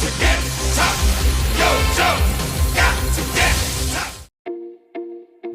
to get tough. Yo, Joe, got to get tough.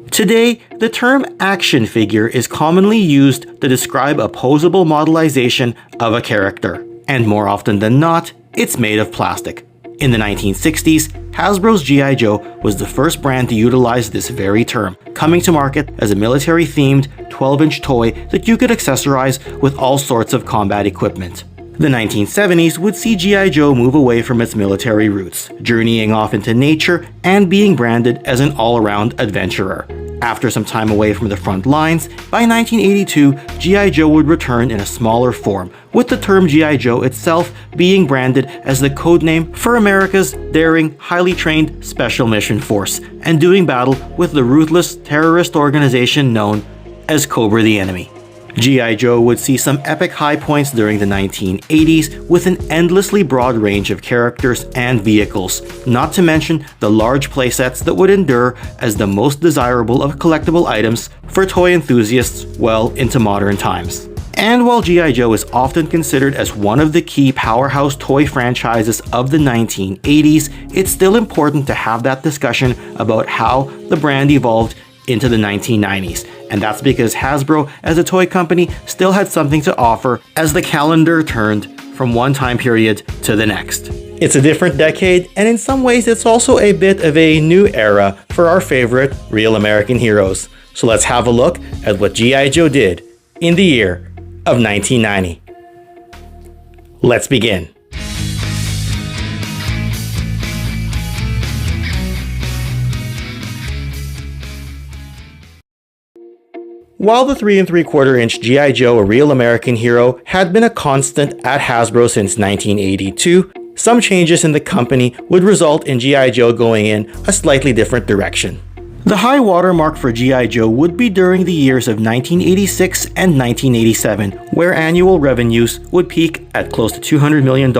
Today, the term action figure is commonly used to describe a posable modelization of a character, and more often than not, it's made of plastic. In the 1960s, Hasbro's G.I. Joe was the first brand to utilize this very term, coming to market as a military-themed 12-inch toy that you could accessorize with all sorts of combat equipment. The 1970s would see G.I. Joe move away from its military roots, journeying off into nature and being branded as an all-around adventurer. After some time away from the front lines, by 1982, G.I. Joe would return in a smaller form, with the term G.I. Joe itself being branded as the codename for America's daring, highly trained Special Mission Force, and doing battle with the ruthless terrorist organization known as Cobra the Enemy. G.I. Joe would see some epic high points during the 1980s with an endlessly broad range of characters and vehicles, not to mention the large playsets that would endure as the most desirable of collectible items for toy enthusiasts well into modern times. And while G.I. Joe is often considered as one of the key powerhouse toy franchises of the 1980s, it's still important to have that discussion about how the brand evolved into the 1990s. And that's because Hasbro, as a toy company, still had something to offer as the calendar turned from one time period to the next. It's a different decade, and in some ways it's also a bit of a new era for our favorite real American heroes. So let's have a look at what G.I. Joe did in the year of 1990. Let's begin. While the 3 3/4-inch G.I. Joe, a real American hero, had been a constant at Hasbro since 1982, some changes in the company would result in G.I. Joe going in a slightly different direction. The high watermark for G.I. Joe would be during the years of 1986 and 1987, where annual revenues would peak at close to $200 million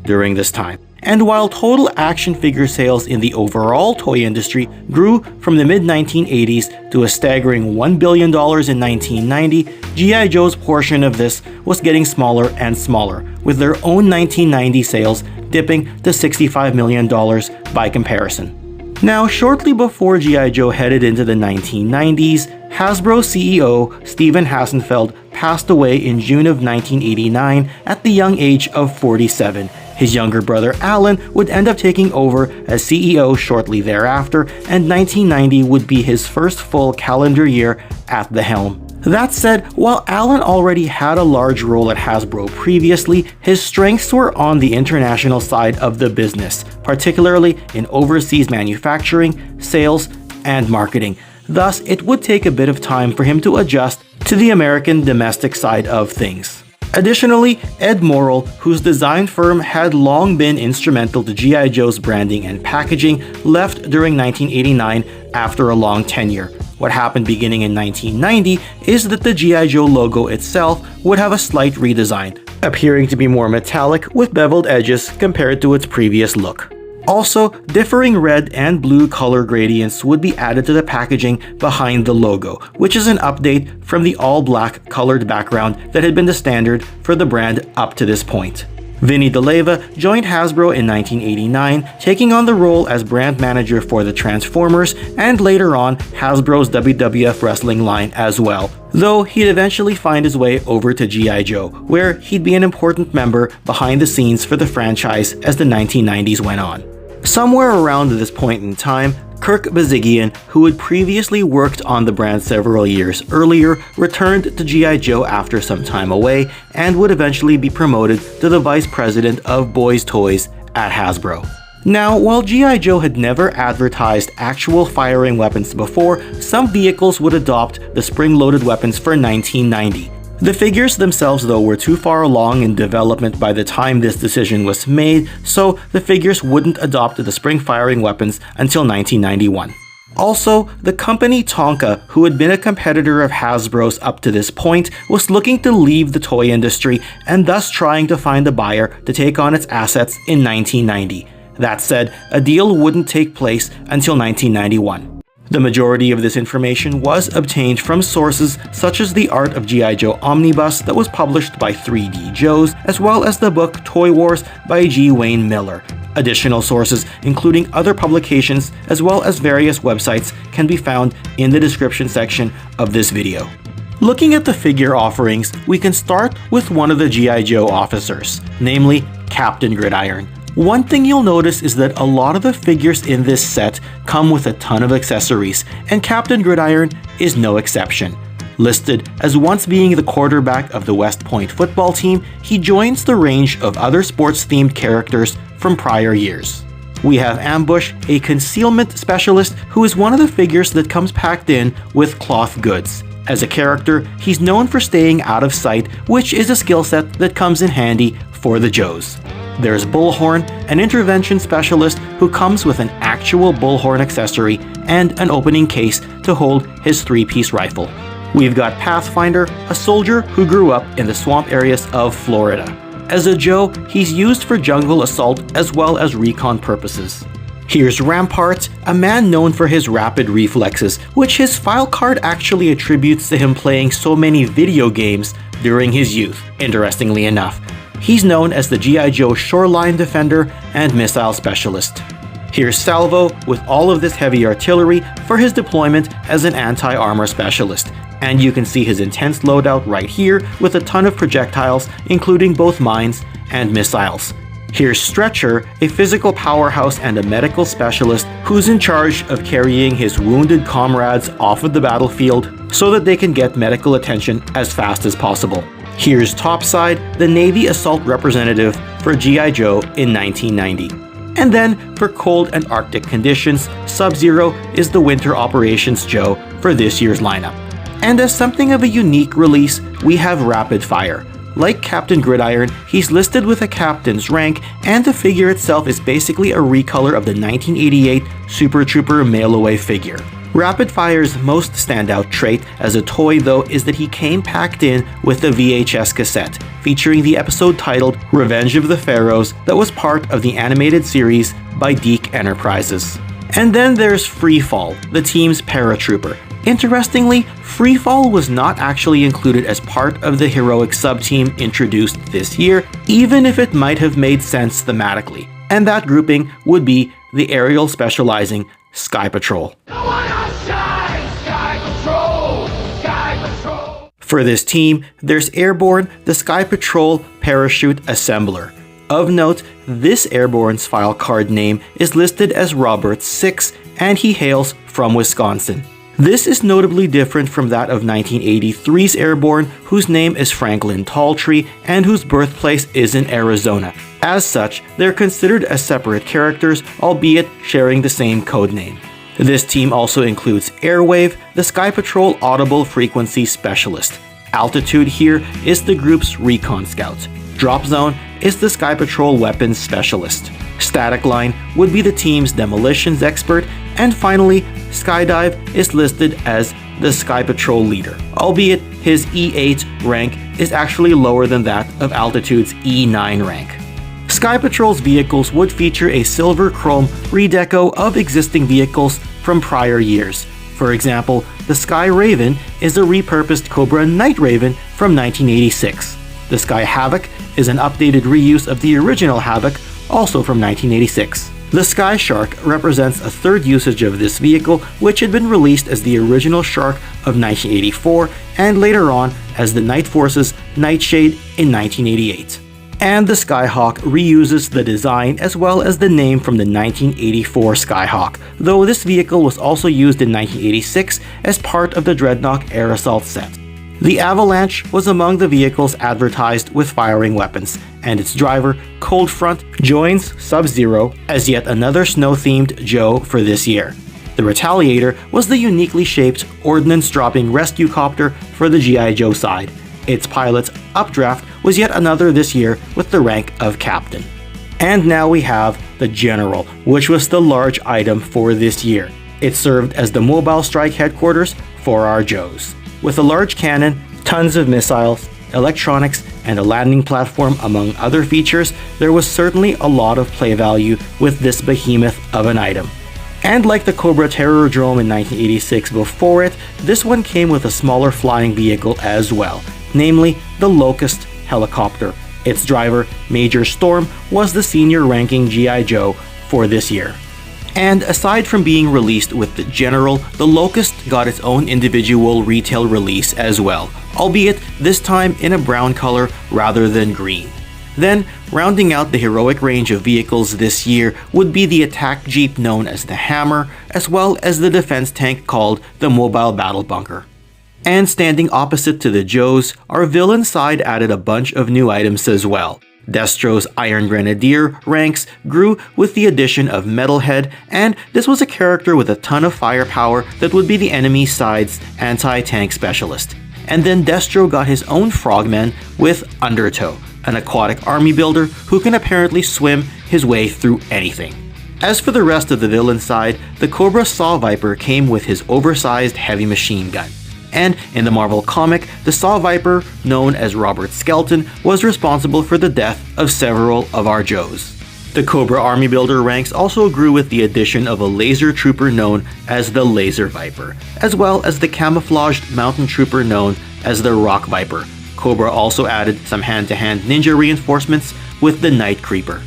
during this time. And while total action figure sales in the overall toy industry grew from the mid-1980s to a staggering $1 billion in 1990, G.I. Joe's portion of this was getting smaller and smaller, with their own 1990 sales dipping to $65 million by comparison. Now, shortly before G.I. Joe headed into the 1990s, Hasbro CEO Steven Hassenfeld passed away in June of 1989 at the young age of 47. His younger brother Alan would end up taking over as CEO shortly thereafter, and 1990 would be his first full calendar year at the helm. That said, while Alan already had a large role at Hasbro previously, his strengths were on the international side of the business, particularly in overseas manufacturing, sales, and marketing. Thus, it would take a bit of time for him to adjust to the American domestic side of things. Additionally, Ed Morrell, whose design firm had long been instrumental to G.I. Joe's branding and packaging, left during 1989 after a long tenure. What happened beginning in 1990 is that the G.I. Joe logo itself would have a slight redesign, appearing to be more metallic with beveled edges compared to its previous look. Also, differing red and blue color gradients would be added to the packaging behind the logo, which is an update from the all-black colored background that had been the standard for the brand up to this point. Vinny DeLeva joined Hasbro in 1989, taking on the role as brand manager for the Transformers and later on Hasbro's WWF wrestling line as well, though he'd eventually find his way over to G.I. Joe, where he'd be an important member behind the scenes for the franchise as the 1990s went on. Somewhere around this point in time, Kirk Bazigian, who had previously worked on the brand several years earlier, returned to G.I. Joe after some time away and would eventually be promoted to the vice president of Boys Toys at Hasbro. Now, while G.I. Joe had never advertised actual firing weapons before, some vehicles would adopt the spring-loaded weapons for 1990. The figures themselves, though, were too far along in development by the time this decision was made, so the figures wouldn't adopt the spring-firing weapons until 1991. Also, the company Tonka, who had been a competitor of Hasbro's up to this point, was looking to leave the toy industry and thus trying to find a buyer to take on its assets in 1990. That said, a deal wouldn't take place until 1991. The majority of this information was obtained from sources such as the Art of G.I. Joe Omnibus that was published by 3D Joes, as well as the book Toy Wars by G. Wayne Miller. Additional sources, including other publications as well as various websites, can be found in the description section of this video. Looking at the figure offerings, we can start with one of the G.I. Joe officers, namely Captain Gridiron. One thing you'll notice is that a lot of the figures in this set come with a ton of accessories, and Captain Gridiron is no exception. Listed as once being the quarterback of the West Point football team, he joins the range of other sports-themed characters from prior years. We have Ambush, a concealment specialist who is one of the figures that comes packed in with cloth goods. As a character, he's known for staying out of sight, which is a skill set that comes in handy for the Joes. There's Bullhorn, an intervention specialist who comes with an actual bullhorn accessory and an opening case to hold his 3-piece rifle. We've got Pathfinder, a soldier who grew up in the swamp areas of Florida. As a Joe, he's used for jungle assault as well as recon purposes. Here's Rampart, a man known for his rapid reflexes, which his file card actually attributes to him playing so many video games during his youth, interestingly enough. He's known as the G.I. Joe Shoreline Defender and Missile Specialist. Here's Salvo with all of this heavy artillery for his deployment as an anti-armor specialist. And you can see his intense loadout right here with a ton of projectiles, including both mines and missiles. Here's Stretcher, a physical powerhouse and a medical specialist who's in charge of carrying his wounded comrades off of the battlefield so that they can get medical attention as fast as possible. Here's Topside, the Navy assault representative for G.I. Joe in 1990. And then, for cold and Arctic conditions, Sub-Zero is the Winter Operations Joe for this year's lineup. And as something of a unique release, we have Rapid Fire. Like Captain Gridiron, he's listed with a captain's rank, and the figure itself is basically a recolor of the 1988 Super Trooper mail-away figure. Rapid Fire's most standout trait as a toy, though, is that he came packed in with a VHS cassette, featuring the episode titled Revenge of the Pharaohs that was part of the animated series by Deke Enterprises. And then there's Freefall, the team's paratrooper. Interestingly, Freefall was not actually included as part of the heroic sub-team introduced this year, even if it might have made sense thematically. And that grouping would be the aerial specializing Sky Patrol. For this team, there's Airborne, the Sky Patrol Parachute Assembler. Of note, this Airborne's file card name is listed as Robert 6, and he hails from Wisconsin. This is notably different from that of 1983's Airborne, whose name is Franklin Talltree and whose birthplace is in Arizona. As such, they're considered as separate characters, albeit sharing the same codename. This team also includes Airwave, the Sky Patrol Audible Frequency Specialist. Altitude here is the group's Recon Scout. Drop Zone is the Sky Patrol Weapons Specialist. Static Line would be the team's Demolitions Expert, and finally, Skydive is listed as the Sky Patrol Leader, albeit his E8 rank is actually lower than that of Altitude's E9 rank. Sky Patrol's vehicles would feature a silver chrome redeco of existing vehicles from prior years. For example, the Sky Raven is a repurposed Cobra Night Raven from 1986. The Sky Havoc is an updated reuse of the original Havoc, also from 1986. The Sky Shark represents a third usage of this vehicle, which had been released as the original Shark of 1984 and later on as the Night Force's Nightshade in 1988. And the Skyhawk reuses the design as well as the name from the 1984 Skyhawk, though this vehicle was also used in 1986 as part of the Dreadnought Air Assault set. The Avalanche was among the vehicles advertised with firing weapons, and its driver, Cold Front, joins Sub-Zero as yet another snow-themed Joe for this year. The Retaliator was the uniquely shaped ordnance-dropping rescue copter for the G.I. Joe side. Its pilot's updraft was yet another this year with the rank of Captain. And now we have the General, which was the large item for this year. It served as the mobile strike headquarters for our Joes. With a large cannon, tons of missiles, electronics, and a landing platform among other features, there was certainly a lot of play value with this behemoth of an item. And like the Cobra Terrordrome in 1986 before it, this one came with a smaller flying vehicle as well, namely the Locust helicopter, Its driver, Major Storm, was the senior ranking G.I. Joe for this year. And aside from being released with the General, the Locust got its own individual retail release as well, albeit this time in a brown color rather than green. Then, rounding out the heroic range of vehicles this year would be the attack jeep known as the Hammer, as well as the defense tank called the Mobile Battle Bunker. And standing opposite to the Joes, our villain side added a bunch of new items as well. Destro's Iron Grenadier ranks grew with the addition of Metalhead, and this was a character with a ton of firepower that would be the enemy side's anti-tank specialist. And then Destro got his own frogman with Undertow, an aquatic army builder who can apparently swim his way through anything. As for the rest of the villain side, the Cobra Saw Viper came with his oversized heavy machine gun. And in the Marvel comic, the Saw Viper, known as Robert Skelton, was responsible for the death of several of our Joes. The Cobra Army Builder ranks also grew with the addition of a laser trooper known as the Laser Viper, as well as the camouflaged mountain trooper known as the Rock Viper. Cobra also added some hand-to-hand ninja reinforcements with the Night Creeper.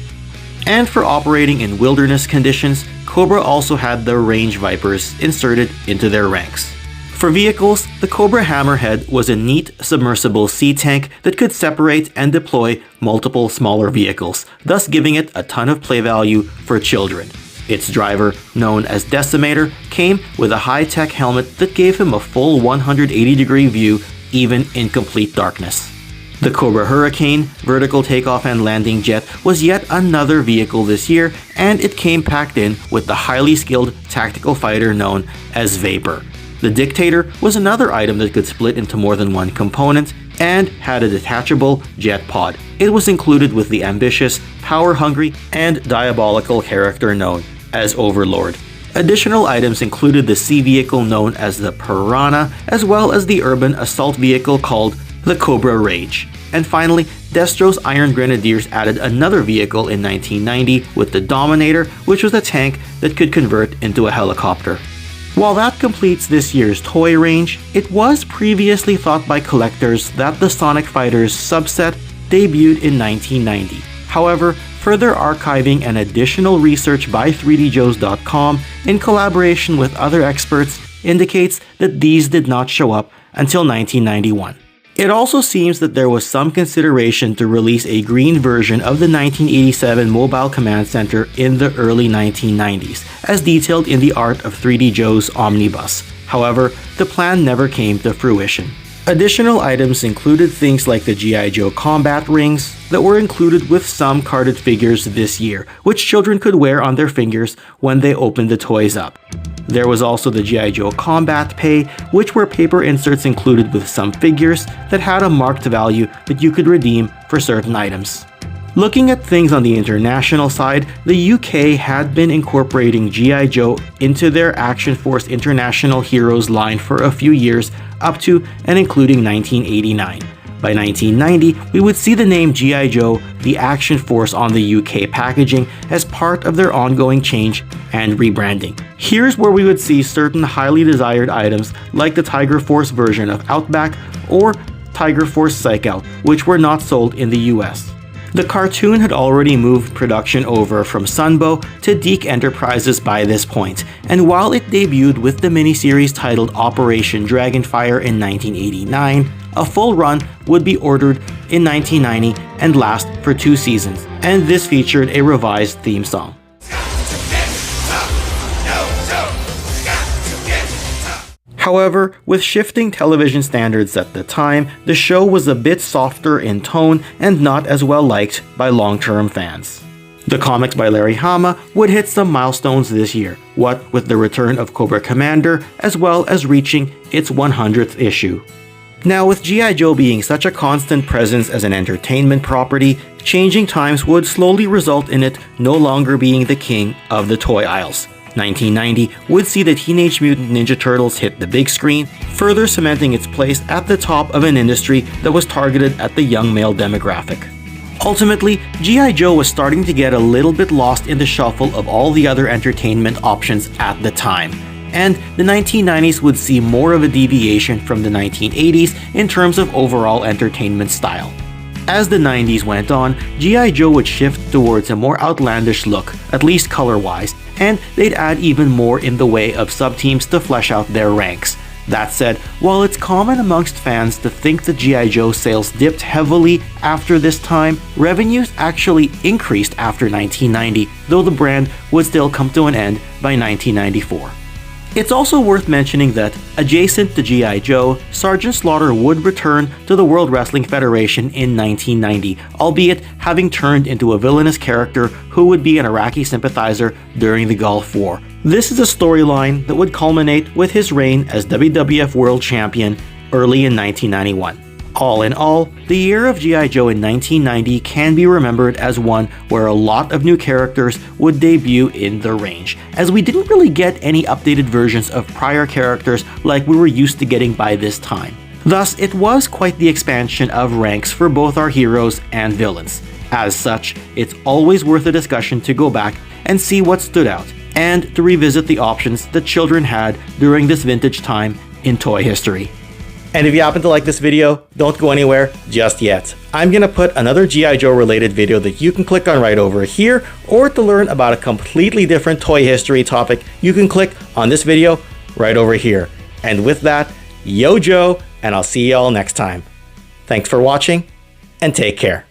And for operating in wilderness conditions, Cobra also had the Range Vipers inserted into their ranks. For vehicles, the Cobra Hammerhead was a neat submersible sea tank that could separate and deploy multiple smaller vehicles, thus giving it a ton of play value for children. Its driver, known as Decimator, came with a high-tech helmet that gave him a full 180-degree view even in complete darkness. The Cobra Hurricane, vertical takeoff and landing jet, was yet another vehicle this year, and it came packed in with the highly skilled tactical fighter known as Vapor. The Dictator was another item that could split into more than one component and had a detachable jet pod. It was included with the ambitious, power-hungry, and diabolical character known as Overlord. Additional items included the sea vehicle known as the Piranha, as well as the urban assault vehicle called the Cobra Rage. And finally, Destro's Iron Grenadiers added another vehicle in 1990 with the Dominator, which was a tank that could convert into a helicopter. While that completes this year's toy range, it was previously thought by collectors that the Sonic Fighters subset debuted in 1990. However, further archiving and additional research by 3djoes.com in collaboration with other experts indicates that these did not show up until 1991. It also seems that there was some consideration to release a green version of the 1987 Mobile Command Center in the early 1990s, as detailed in the Art of 3D Joe's Omnibus. However, the plan never came to fruition. Additional items included things like the G.I. Joe combat rings that were included with some carded figures this year, which children could wear on their fingers when they opened the toys up. There was also the G.I. Joe Combat Pay, which were paper inserts included with some figures that had a marked value that you could redeem for certain items. Looking at things on the international side, the UK had been incorporating G.I. Joe into their Action Force International Heroes line for a few years, up to and including 1989. By 1990, we would see the name G.I. Joe, the Action Force on the UK packaging as part of their ongoing change and rebranding. Here's where we would see certain highly desired items like the Tiger Force version of Outback or Tiger Force Psych Out, which were not sold in the US. The cartoon had already moved production over from Sunbow to DiC Enterprises by this point, and while it debuted with the miniseries titled Operation Dragonfire in 1989, a full run would be ordered in 1990 and last for 2 seasons, and this featured a revised theme song. However, with shifting television standards at the time, the show was a bit softer in tone and not as well liked by long-term fans. The comics by Larry Hama would hit some milestones this year, what with the return of Cobra Commander, as well as reaching its 100th issue. Now, with G.I. Joe being such a constant presence as an entertainment property, changing times would slowly result in it no longer being the king of the toy aisles. 1990 would see the Teenage Mutant Ninja Turtles hit the big screen, further cementing its place at the top of an industry that was targeted at the young male demographic. Ultimately, G.I. Joe was starting to get a little bit lost in the shuffle of all the other entertainment options at the time, and the 1990s would see more of a deviation from the 1980s in terms of overall entertainment style. As the 90s went on, G.I. Joe would shift towards a more outlandish look, at least color-wise, and they'd add even more in the way of sub-teams to flesh out their ranks. That said, while it's common amongst fans to think that G.I. Joe sales dipped heavily after this time, revenues actually increased after 1990, though the brand would still come to an end by 1994. It's also worth mentioning that, adjacent to G.I. Joe, Sergeant Slaughter would return to the World Wrestling Federation in 1990, albeit having turned into a villainous character who would be an Iraqi sympathizer during the Gulf War. This is a storyline that would culminate with his reign as WWF World Champion early in 1991. All in all, the year of G.I. Joe in 1990 can be remembered as one where a lot of new characters would debut in the range, as we didn't really get any updated versions of prior characters like we were used to getting by this time. Thus, it was quite the expansion of ranks for both our heroes and villains. As such, it's always worth a discussion to go back and see what stood out, and to revisit the options that children had during this vintage time in toy history. And if you happen to like this video, don't go anywhere just yet. I'm gonna put another G.I. Joe related video that you can click on right over here, or to learn about a completely different toy history topic, you can click on this video right over here. And with that, yo Joe, and I'll see y'all next time. Thanks for watching, and take care.